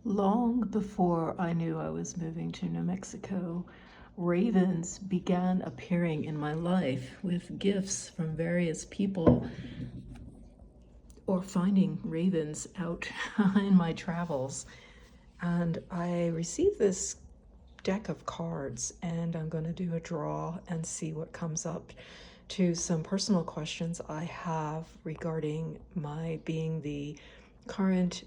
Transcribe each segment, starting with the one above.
Long before I knew I was moving to New Mexico, ravens began appearing in my life with gifts from various people or finding ravens out in my travels. And I received this deck of cards, and I'm going to do a draw and see what comes up to some personal questions I have regarding my being the current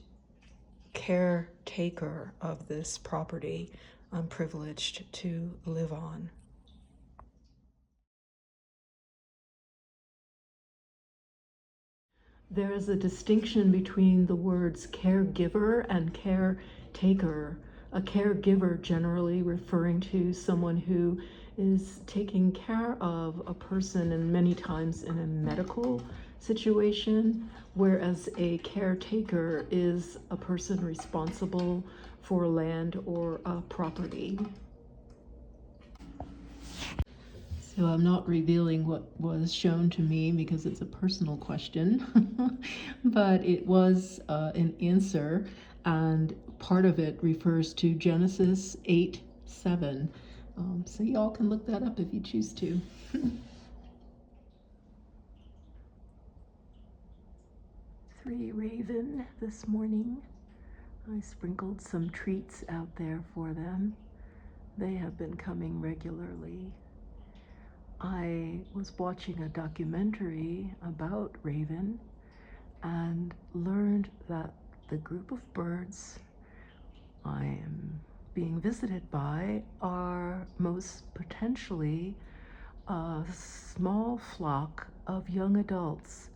caretaker of this property I'm privileged to live on. There is a distinction between the words caregiver and caretaker. A caregiver generally referring to someone who is taking care of a person, and many times in a medical situation, whereas a caretaker is a person responsible for land or a property. So I'm not revealing what was shown to me because it's a personal question, but it was an answer, and part of it refers to Genesis 8:7. So y'all can look that up if you choose to. Three raven this morning. I sprinkled some treats out there for them. They have been coming regularly. I was watching a documentary about raven and learned that the group of birds I am being visited by are most potentially a small flock of young adults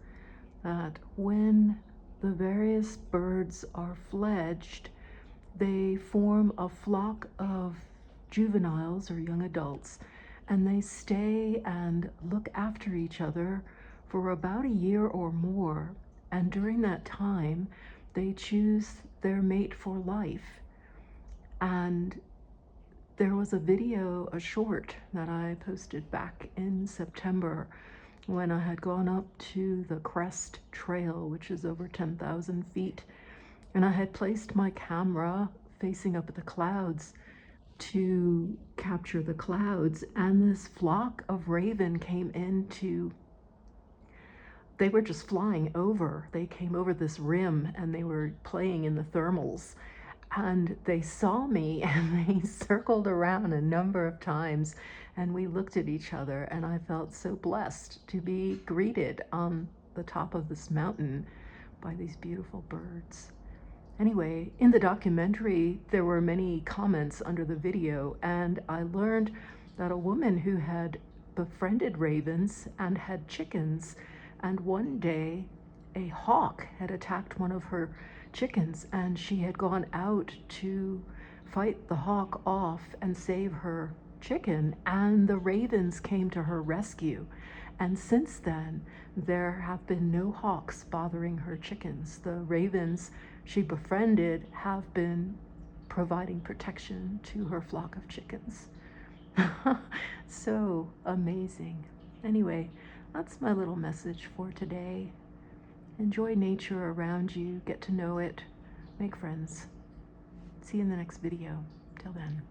that when the various birds are fledged, they form a flock of juveniles or young adults, and they stay and look after each other for about a year or more. And during that time, they choose their mate for life. And there was a video, a short, that I posted back in September when I had gone up to the Crest Trail, which is over 10,000 feet. And I had placed my camera facing up at the clouds to capture the clouds, and this flock of raven came into, they were just flying over. They came over this rim and they were playing in the thermals, and they saw me and they circled around a number of times, and we looked at each other, and I felt so blessed to be greeted on the top of this mountain by these beautiful birds. Anyway, in the documentary, there were many comments under the video, and I learned that a woman who had befriended ravens and had chickens, and one day a hawk had attacked one of her chickens, and she had gone out to fight the hawk off and save her chicken, and the ravens came to her rescue. And since then, there have been no hawks bothering her chickens. The ravens she befriended have been providing protection to her flock of chickens. So amazing. Anyway, that's my little message for today. Enjoy nature around you, get to know it, make friends. See you in the next video. Till then.